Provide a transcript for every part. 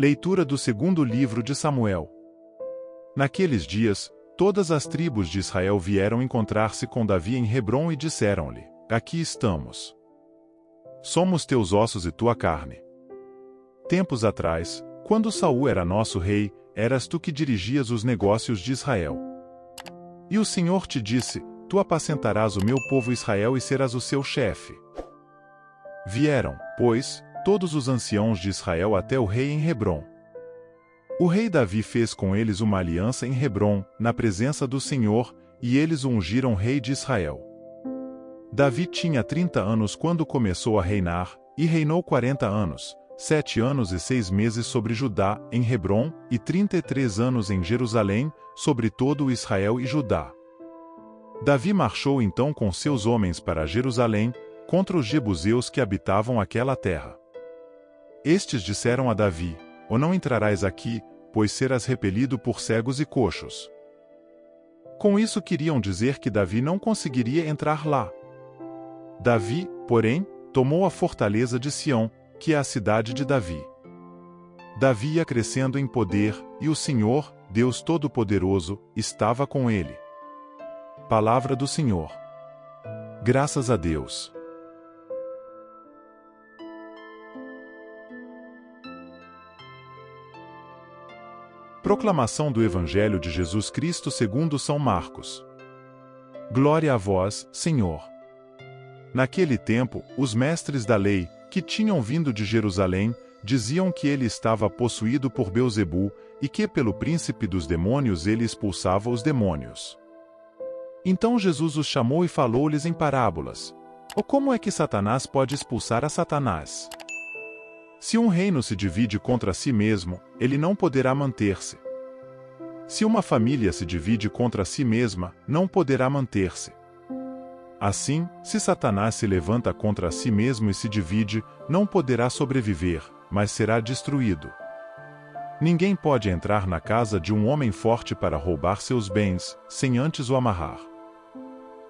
Leitura do segundo livro de Samuel. Naqueles dias, todas as tribos de Israel vieram encontrar-se com Davi em Hebrom e disseram-lhe: Aqui estamos. Somos teus ossos e tua carne. Tempos atrás, quando Saul era nosso rei, eras tu que dirigias os negócios de Israel. E o Senhor te disse: Tu apacentarás o meu povo Israel e serás o seu chefe. Vieram, pois, todos os anciãos de Israel até o rei em Hebrom. O rei Davi fez com eles uma aliança em Hebrom, na presença do Senhor, e eles o ungiram rei de Israel. Davi tinha 30 anos quando começou a reinar, e reinou 40 anos, 7 anos e 6 meses sobre Judá, em Hebrom, e 33 anos em Jerusalém, sobre todo o Israel e Judá. Davi marchou então com seus homens para Jerusalém, contra os jebuseus que habitavam aquela terra. Estes disseram a Davi: Ou não entrarás aqui, pois serás repelido por cegos e coxos. Com isso queriam dizer que Davi não conseguiria entrar lá. Davi, porém, tomou a fortaleza de Sião, que é a cidade de Davi. Davi ia crescendo em poder, e o Senhor, Deus Todo-Poderoso, estava com ele. Palavra do Senhor. Graças a Deus. Proclamação do Evangelho de Jesus Cristo segundo São Marcos. Glória a vós, Senhor. Naquele tempo, os mestres da lei, que tinham vindo de Jerusalém, diziam que ele estava possuído por Beelzebu, e que pelo príncipe dos demônios ele expulsava os demônios. Então Jesus os chamou e falou-lhes em parábolas: Ou como é que Satanás pode expulsar a Satanás? Se um reino se divide contra si mesmo, ele não poderá manter-se. Se uma família se divide contra si mesma, não poderá manter-se. Assim, se Satanás se levanta contra si mesmo e se divide, não poderá sobreviver, mas será destruído. Ninguém pode entrar na casa de um homem forte para roubar seus bens, sem antes o amarrar.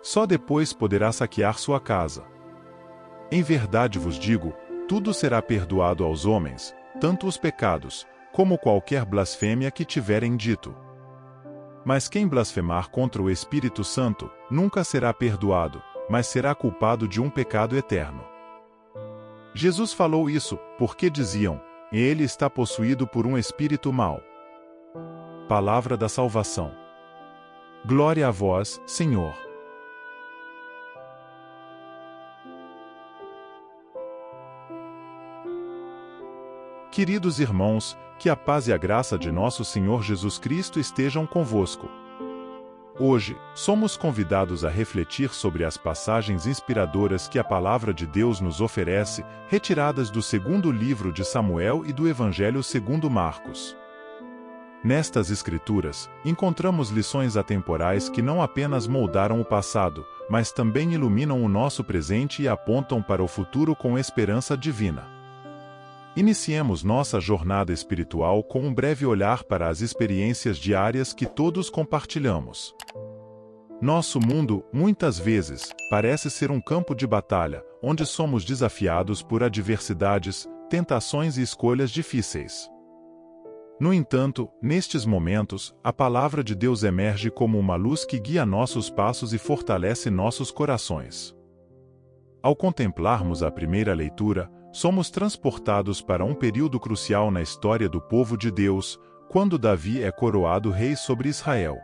Só depois poderá saquear sua casa. Em verdade vos digo, tudo será perdoado aos homens, tanto os pecados, como qualquer blasfêmia que tiverem dito. Mas quem blasfemar contra o Espírito Santo, nunca será perdoado, mas será culpado de um pecado eterno. Jesus falou isso, porque diziam: Ele está possuído por um espírito mau. Palavra da salvação. Glória a vós, Senhor. Queridos irmãos, que a paz e a graça de nosso Senhor Jesus Cristo estejam convosco. Hoje, somos convidados a refletir sobre as passagens inspiradoras que a Palavra de Deus nos oferece, retiradas do segundo livro de Samuel e do Evangelho segundo Marcos. Nestas Escrituras, encontramos lições atemporais que não apenas moldaram o passado, mas também iluminam o nosso presente e apontam para o futuro com esperança divina. Iniciemos nossa jornada espiritual com um breve olhar para as experiências diárias que todos compartilhamos. Nosso mundo, muitas vezes, parece ser um campo de batalha, onde somos desafiados por adversidades, tentações e escolhas difíceis. No entanto, nestes momentos, a Palavra de Deus emerge como uma luz que guia nossos passos e fortalece nossos corações. Ao contemplarmos a primeira leitura, somos transportados para um período crucial na história do povo de Deus, quando Davi é coroado rei sobre Israel.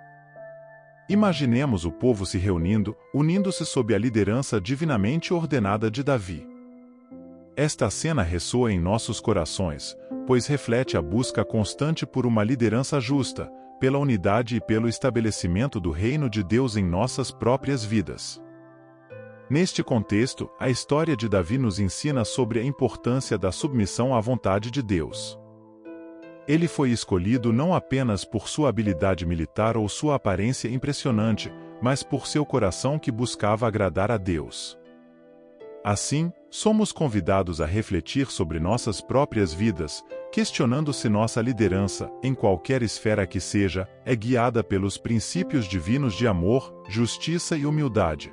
Imaginemos o povo se reunindo, unindo-se sob a liderança divinamente ordenada de Davi. Esta cena ressoa em nossos corações, pois reflete a busca constante por uma liderança justa, pela unidade e pelo estabelecimento do reino de Deus em nossas próprias vidas. Neste contexto, a história de Davi nos ensina sobre a importância da submissão à vontade de Deus. Ele foi escolhido não apenas por sua habilidade militar ou sua aparência impressionante, mas por seu coração que buscava agradar a Deus. Assim, somos convidados a refletir sobre nossas próprias vidas, questionando se nossa liderança, em qualquer esfera que seja, é guiada pelos princípios divinos de amor, justiça e humildade.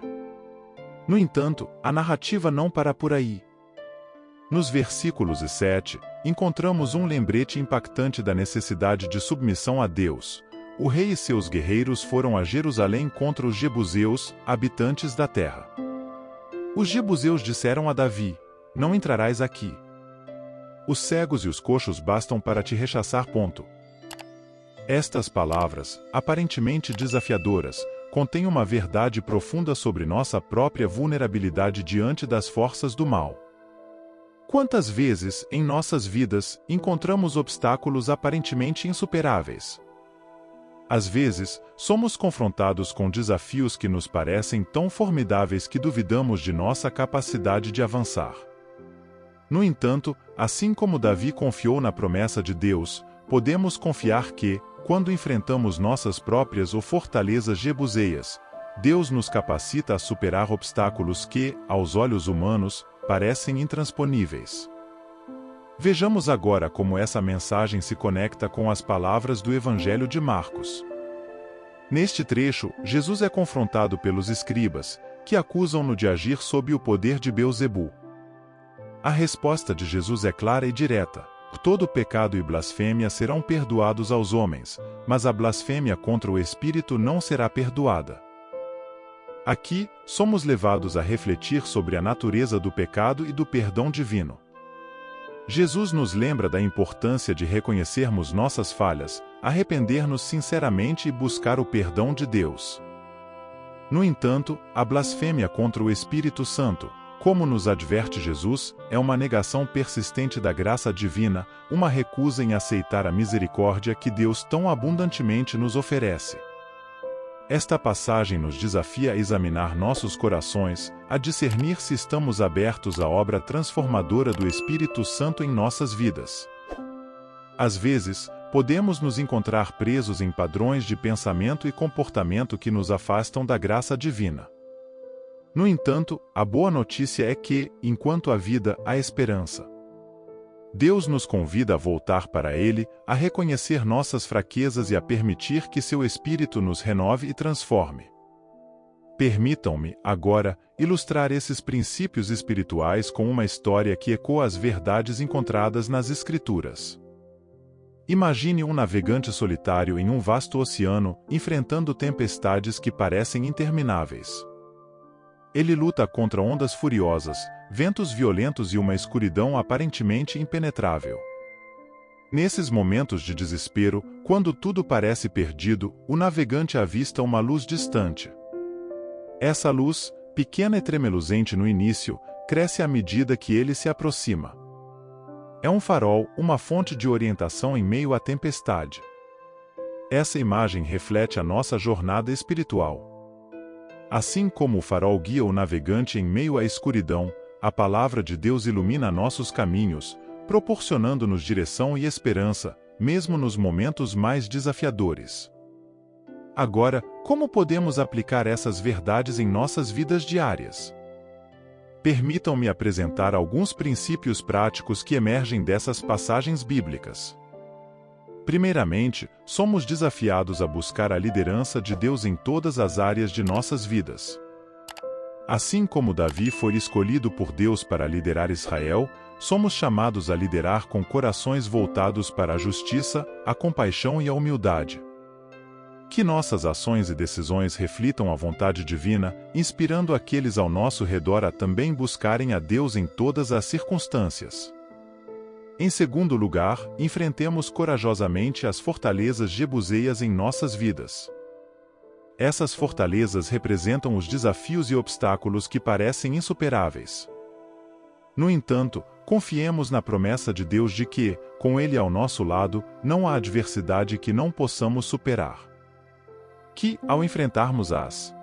No entanto, a narrativa não para por aí. Nos versículos 7, encontramos um lembrete impactante da necessidade de submissão a Deus. O rei e seus guerreiros foram a Jerusalém contra os jebuseus, habitantes da terra. Os jebuseus disseram a Davi: "Não entrarás aqui. Os cegos e os coxos bastam para te rechaçar. Estas palavras, aparentemente desafiadoras, contêm uma verdade profunda sobre nossa própria vulnerabilidade diante das forças do mal. Quantas vezes, em nossas vidas, encontramos obstáculos aparentemente insuperáveis? Às vezes, somos confrontados com desafios que nos parecem tão formidáveis que duvidamos de nossa capacidade de avançar. No entanto, assim como Davi confiou na promessa de Deus, podemos confiar que, quando enfrentamos nossas próprias ou fortalezas jebuseias, Deus nos capacita a superar obstáculos que, aos olhos humanos, parecem intransponíveis. Vejamos agora como essa mensagem se conecta com as palavras do Evangelho de Marcos. Neste trecho, Jesus é confrontado pelos escribas, que acusam-no de agir sob o poder de Beelzebu. A resposta de Jesus é clara e direta: todo pecado e blasfêmia serão perdoados aos homens, mas a blasfêmia contra o Espírito não será perdoada. Aqui, somos levados a refletir sobre a natureza do pecado e do perdão divino. Jesus nos lembra da importância de reconhecermos nossas falhas, arrepender-nos sinceramente e buscar o perdão de Deus. No entanto, a blasfêmia contra o Espírito Santo, como nos adverte Jesus, é uma negação persistente da graça divina, uma recusa em aceitar a misericórdia que Deus tão abundantemente nos oferece. Esta passagem nos desafia a examinar nossos corações, a discernir se estamos abertos à obra transformadora do Espírito Santo em nossas vidas. Às vezes, podemos nos encontrar presos em padrões de pensamento e comportamento que nos afastam da graça divina. No entanto, a boa notícia é que, enquanto há vida, há esperança. Deus nos convida a voltar para Ele, a reconhecer nossas fraquezas e a permitir que seu Espírito nos renove e transforme. Permitam-me, agora, ilustrar esses princípios espirituais com uma história que ecoa as verdades encontradas nas Escrituras. Imagine um navegante solitário em um vasto oceano, enfrentando tempestades que parecem intermináveis. Ele luta contra ondas furiosas, ventos violentos e uma escuridão aparentemente impenetrável. Nesses momentos de desespero, quando tudo parece perdido, o navegante avista uma luz distante. Essa luz, pequena e tremeluzente no início, cresce à medida que ele se aproxima. É um farol, uma fonte de orientação em meio à tempestade. Essa imagem reflete a nossa jornada espiritual. Assim como o farol guia o navegante em meio à escuridão, a palavra de Deus ilumina nossos caminhos, proporcionando-nos direção e esperança, mesmo nos momentos mais desafiadores. Agora, como podemos aplicar essas verdades em nossas vidas diárias? Permitam-me apresentar alguns princípios práticos que emergem dessas passagens bíblicas. Primeiramente, somos desafiados a buscar a liderança de Deus em todas as áreas de nossas vidas. Assim como Davi foi escolhido por Deus para liderar Israel, somos chamados a liderar com corações voltados para a justiça, a compaixão e a humildade. Que nossas ações e decisões reflitam a vontade divina, inspirando aqueles ao nosso redor a também buscarem a Deus em todas as circunstâncias. Em segundo lugar, enfrentemos corajosamente as fortalezas jebuseias em nossas vidas. Essas fortalezas representam os desafios e obstáculos que parecem insuperáveis. No entanto, confiemos na promessa de Deus de que, com Ele ao nosso lado, não há adversidade que não possamos superar. Que, ao enfrentarmos as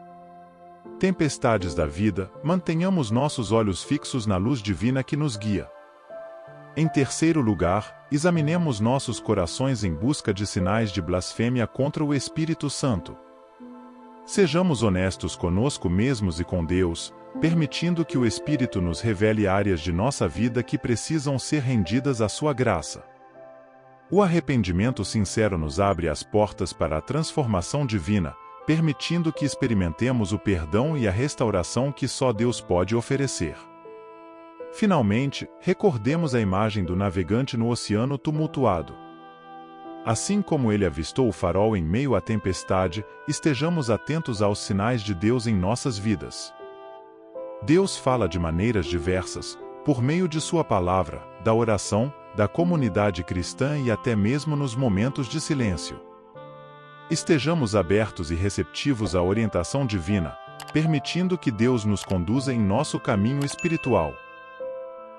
tempestades da vida, mantenhamos nossos olhos fixos na luz divina que nos guia. Em terceiro lugar, examinemos nossos corações em busca de sinais de blasfêmia contra o Espírito Santo. Sejamos honestos conosco mesmos e com Deus, permitindo que o Espírito nos revele áreas de nossa vida que precisam ser rendidas à sua graça. O arrependimento sincero nos abre as portas para a transformação divina, permitindo que experimentemos o perdão e a restauração que só Deus pode oferecer. Finalmente, recordemos a imagem do navegante no oceano tumultuado. Assim como ele avistou o farol em meio à tempestade, estejamos atentos aos sinais de Deus em nossas vidas. Deus fala de maneiras diversas, por meio de sua palavra, da oração, da comunidade cristã e até mesmo nos momentos de silêncio. Estejamos abertos e receptivos à orientação divina, permitindo que Deus nos conduza em nosso caminho espiritual.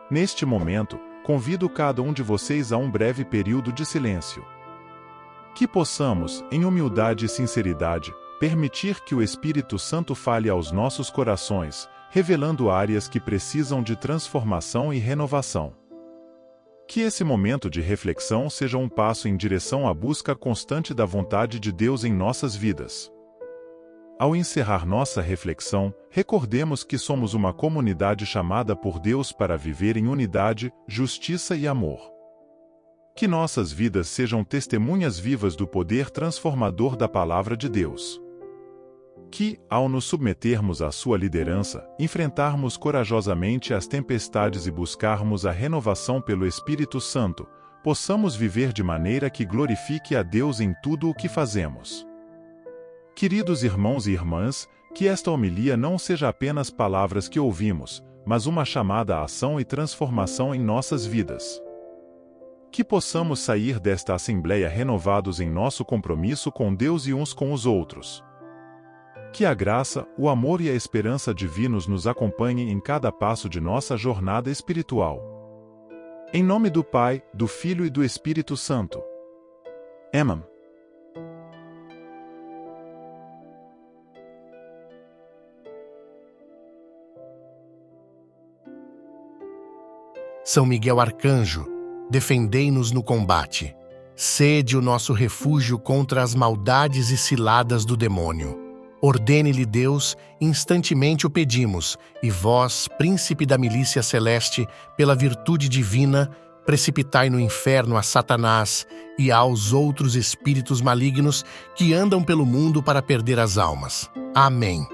Neste momento, convido cada um de vocês a um breve período de silêncio. Que possamos, em humildade e sinceridade, permitir que o Espírito Santo fale aos nossos corações, revelando áreas que precisam de transformação e renovação. Que esse momento de reflexão seja um passo em direção à busca constante da vontade de Deus em nossas vidas. Ao encerrar nossa reflexão, recordemos que somos uma comunidade chamada por Deus para viver em unidade, justiça e amor. Que nossas vidas sejam testemunhas vivas do poder transformador da Palavra de Deus. Que, ao nos submetermos à sua liderança, enfrentarmos corajosamente as tempestades e buscarmos a renovação pelo Espírito Santo, possamos viver de maneira que glorifique a Deus em tudo o que fazemos. Queridos irmãos e irmãs, que esta homilia não seja apenas palavras que ouvimos, mas uma chamada à ação e transformação em nossas vidas. Que possamos sair desta assembleia renovados em nosso compromisso com Deus e uns com os outros. Que a graça, o amor e a esperança divinos nos acompanhem em cada passo de nossa jornada espiritual. Em nome do Pai, do Filho e do Espírito Santo. Amém. São Miguel Arcanjo, defendei-nos no combate. Sede o nosso refúgio contra as maldades e ciladas do demônio. Ordene-lhe Deus, instantemente o pedimos, e vós, príncipe da milícia celeste, pela virtude divina, precipitai no inferno a Satanás e aos outros espíritos malignos que andam pelo mundo para perder as almas. Amém.